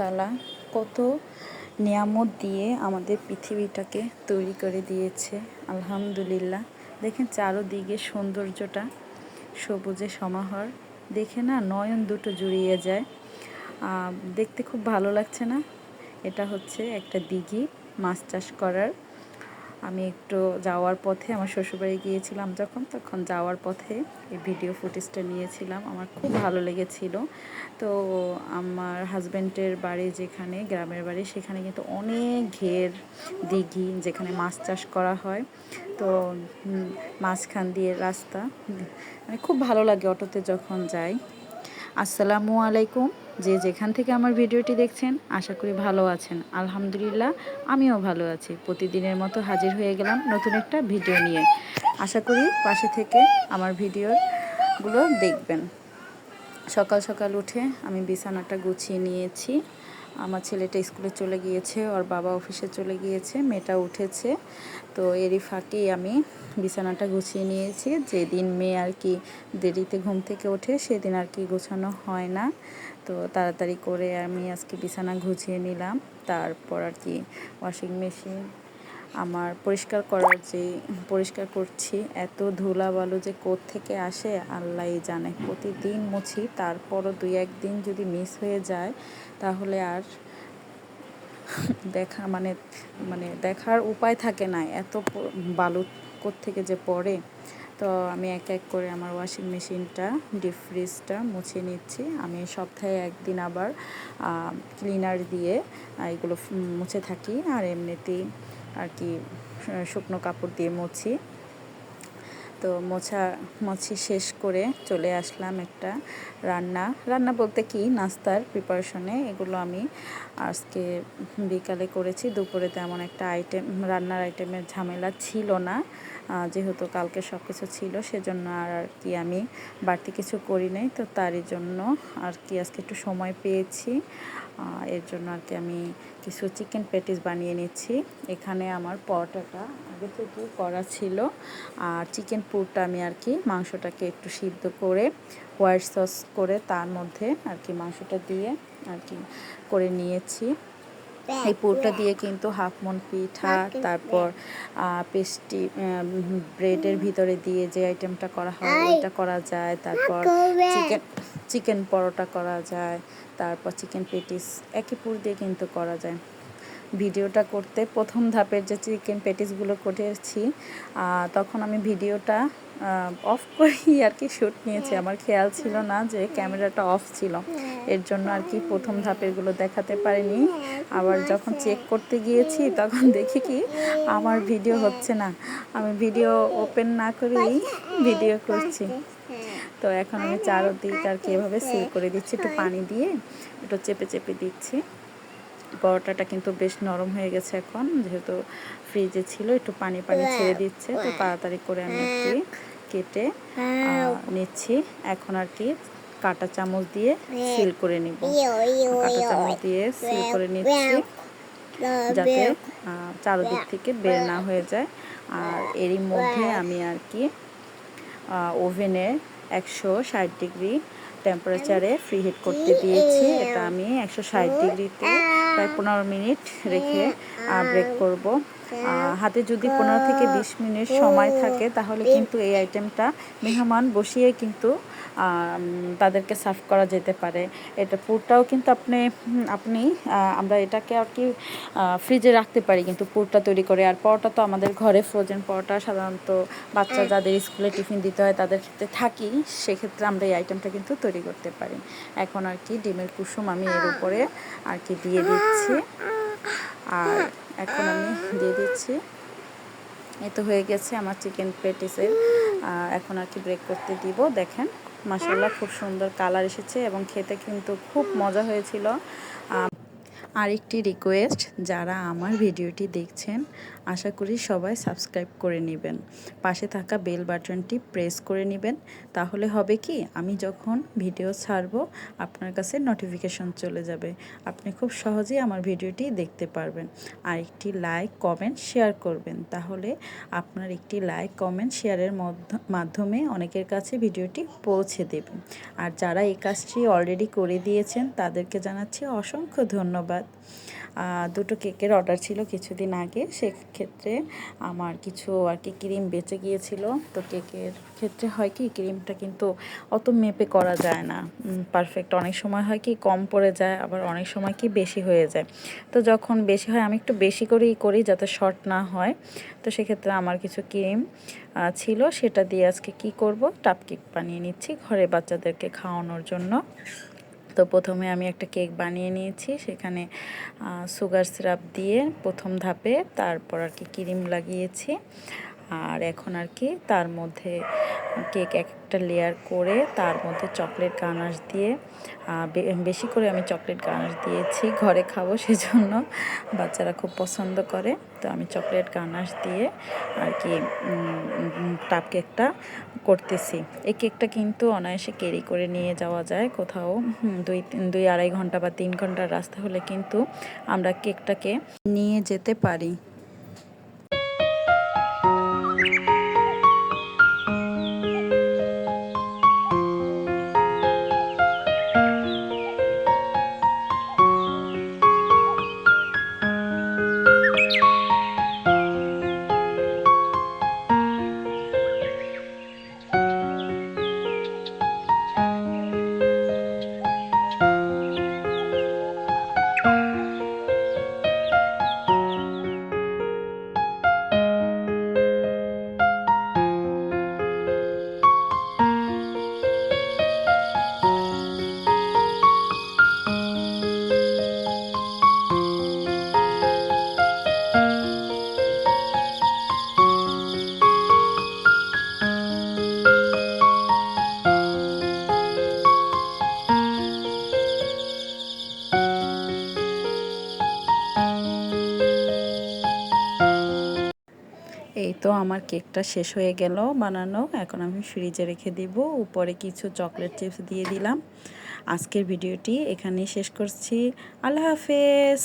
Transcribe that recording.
তাআলা কত নিয়ামত দিয়ে আমাদের পৃথিবীটাকে তৈরি করে দিয়েছে। আলহামদুলিল্লাহ। দেখেন চারোদিকে সৌন্দর্যটা, সবুজে সমাহার, দেখে না নয়ন দুটো জুড়িয়ে যায়। দেখতে খুব ভালো লাগছে না? এটা হচ্ছে একটা দিঘি মাছ চাষ করার। আমি একটু যাওয়ার পথে আমার শ্বশুরবাড়ি গিয়েছিলাম তখন যাওয়ার পথে এই ভিডিও ফুটেজটা নিয়েছিলাম। আমার খুব ভালো লেগেছিল। তো আমার হাজব্যান্ডের বাড়ি যেখানে, গ্রামের বাড়ি, সেখানে কিন্তু অনেক ঘের দিঘি যেখানে মাছ চাষ করা হয়। তো মাঝখান দিয়ে রাস্তা, মানে খুব ভালো লাগে অটোতে যখন যাই। আসসালামু আলাইকুম। যে যেখান থেকে আমার ভিডিওটি দেখছেন, আশা করি ভালো আছেন। আলহামদুলিল্লাহ, আমিও ভালো আছি। প্রতিদিনের মতো হাজির হয়ে গেলাম নতুন একটা ভিডিও নিয়ে। আশা করি পাশে থেকে আমার ভিডিওগুলো দেখবেন। সকাল সকাল উঠে আমি বিছানাটা গুছিয়ে নিয়েছি। আমার ছেলেটা স্কুলে চলে গিয়েছে, ওর বাবা অফিসে চলে গিয়েছে, মেয়েটা উঠেছে। তো এরই ফাঁকেই আমি বিছানাটা গুছিয়ে নিয়েছি। যেদিন মেয়ে আর কি দেরিতে ঘুম থেকে ওঠে সেদিন আর কি গোছানো হয় না। তো তাড়াতাড়ি করে আমি আজকে বিছানা গুছিয়ে নিলাম। তারপর আর কি ওয়াশিং মেশিন আমার পরিষ্কার করছি। এত ধুলা বালু যে কোত্থেকে আসে আল্লাহই জানে। প্রতিদিন মুছি, তারপরও 2-1 দিন যদি মিস হয়ে যায় তাহলে আর দেখার উপায় থাকে না, এত বালু কোত্থেকে যে পড়ে। তো আমি এক এক করে আমার ওয়াশিং মেশিনটা, ডিপ ফ্রিজটা মুছে নিচ্ছি। আমি সপ্তাহে একদিন আবার ক্লিনার দিয়ে এগুলো মুছে থাকি, আর এমনিতেই আর কি শুকনো কাপড় দিয়ে মুছি। তো মোছি শেষ করে চলে আসলাম একটা রান্না বলতে কি নাস্তার প্রিপারেশনে। এগুলো আমি আজকে বিকালে করেছি। দুপুরে তেমন একটা রান্নার আইটেমের ঝামেলা ছিল না, যেহেতু কালকে সব কিছু ছিল, সেজন্য আর কি আমি বাড়তি কিছু করি নাই। তো তারই জন্য আর কি আজকে একটু সময় পেয়েছি। এর জন্য আর কি আমি কিছু চিকেন প্যাটিস বানিয়ে নিচ্ছি। এখানে আমার পরোটাটা আগে থেকে করা ছিল, আর চিকেন পুরটা আমি আর কি মাংসটাকে একটু সিদ্ধ করে হোয়াইট সস করে তার মধ্যে আর কি মাংসটা দিয়ে আর কি করে নিয়েছি। এই পুরটা দিয়ে কিন্তু হাফ মন পিঠা, তারপর পেস্ট্রি, ব্রেডের ভিতরে দিয়ে যে আইটেমটা করা হয় ওইটা করা যায়। তারপর চিকেন পরোটা করা যায়। তারপর চিকেন পেটিস একই পুর দিয়ে কিন্তু করা যায়। ভিডিওটা করতে প্রথম ধাপের যে চিকেন পেটিসগুলো করেছি, তখন আমি ভিডিওটা অফ করেই আর কি শ্যুট নিয়েছি। আমার খেয়াল ছিল না যে ক্যামেরাটা অফ ছিল, এর জন্য আর কি প্রথম ধাপেরগুলো দেখাতে পারিনি। আবার যখন চেক করতে গিয়েছি তখন দেখি কি আমার ভিডিও হচ্ছে না। আমি ভিডিও ওপেন না করেই ভিডিও করছি। তো এখন আমি চারদিক আর কি এভাবে সিল করে দিচ্ছি, একটু পানি দিয়ে একটু চেপে চেপে দিচ্ছি। পরোটাটা কিন্তু বেশ নরম হয়ে গেছে এখন, যেহেতু ফ্রিজে ছিল, একটু পানি ছেড়ে দিচ্ছে। তো তাড়াতাড়ি করে আমি একটি কেটে নিচ্ছি। এখন আর কি কাঁটা চামচ দিয়ে সিল করে নিব। কাঁটা চামচ দিয়ে সিল করে নিচ্ছি যাতে চারদিক থেকে বের না হয়ে যায়। আর এরই মধ্যে আমি আর কি ওভেনে 160 ডিগ্রি টেম্পারেচারে ফ্রি হিট করতে দিয়েছি। এটা আমি 160 ডিগ্রিতে প্রায় 15 মিনিট রেখে ব্রেক করব। হাতে যদি 15 থেকে 20 মিনিট সময় থাকে তাহলে কিন্তু এই আইটেমটা মেহমান বসিয়ে কিন্তু তাদেরকে সার্ভ করা যেতে পারে। এটা পুরটাও কিন্তু আমরা এটাকে আর কি ফ্রিজে রাখতে পারি কিন্তু পুরটা তৈরি করে। আর পরোটা তো আমাদের ঘরে ফ্রোজেন পরোটা সাধারণত বাচ্চা যাদের স্কুলে টিফিন দিতে হয় তাদের ক্ষেত্রে থাকি, সেক্ষেত্রে আমরা এই আইটেমটা কিন্তু তৈরি করতে পারি। এখন আর কি ডিমের কুসুম আমি এর উপরে আর কি দিয়ে দিচ্ছি। আর এখন আমি দিয়ে দিচ্ছি, এই তো হয়ে গেছে আমার চিকেন প্যাটিসের। এখন আর কি ব্রেক করতে দিব। দেখেন মাশাআল্লাহ খুব সুন্দর কালার এসেছে এবং খেতে কিন্তু খুব মজা হয়েছিল। আরেকটি রিকোয়েস্ট, যারা আমার ভিডিওটি দেখছেন আশা করি সবাই সাবস্ক্রাইব করে নেবেন, পাশে থাকা বেল বাটনটি প্রেস করে নেবেন। তাহলে হবে কি, আমি যখন ভিডিও ছাড়ব আপনার কাছে নোটিফিকেশন চলে যাবে, আপনি খুব সহজেই আমার ভিডিওটি দেখতে পারবেন। আর একটি লাইক কমেন্ট শেয়ার করবেন, তাহলে আপনার একটি লাইক কমেন্ট শেয়ারের মাধ্যমে অনেকের কাছে ভিডিওটি পৌঁছে দেবেন। আর যারা এই কাজটি অলরেডি করে দিয়েছেন তাদেরকে জানাচ্ছি অসংখ্য ধন্যবাদ। দুটো কেকের অর্ডার ছিল কিছুদিন আগে, সেক্ষেত্রে আমার কিছু আর কি ক্রিম বেঁচে গিয়েছিল। তো কেকের ক্ষেত্রে হয় কি, ক্রিমটা কিন্তু অত মেপে করা যায় না পারফেক্ট, অনেক সময় হয় কি কম পড়ে যায়, আবার অনেক সময় কি বেশি হয়ে যায়। তো যখন বেশি হয় আমি একটু বেশি করেই করি যাতে শর্ট না হয়। তো সেক্ষেত্রে আমার কিছু ক্রিম ছিল, সেটা দিয়ে আজকে কি করব, টাপ কেক বানিয়ে নিচ্ছি ঘরে বাচ্চাদেরকে খাওয়ানোর জন্য। তো প্রথমে আমি একটা কেক বানিয়ে নিয়েছি, সেখানে সুগার সিরাপ দিয়ে প্রথম ধাপে, তারপর আর কি ক্রিম লাগিয়েছি। আর এখন আর কি তার মধ্যে কেক একটা লেয়ার করে তার মধ্যে চকলেট গানাশ দিয়ে, বেশি করে আমি চকলেট গানাশ দিয়েছি, ঘরে খাবো সেজন্য, বাচ্চারা খুব পছন্দ করে। তো আমি চকলেট গানাশ দিয়ে আর কি টাপ কেকটা করতেছি। এই কেকটা কিন্তু অনায়াসে ক্যারি করে নিয়ে যাওয়া যায় কোথাও, 2-2.5 ঘন্টা বা 3 ঘন্টার রাস্তা হলে কিন্তু আমরা কেকটাকে নিয়ে যেতে পারি। এই তো আমার কেকটা শেষ হয়ে গেল বানানো, এখন আমি ফ্রিজে রেখে দিব। উপরে কিছু চকলেট চিপস দিয়ে দিলাম। আজকের ভিডিওটি এখানেই শেষ করছি। আল্লাহ হাফেজ।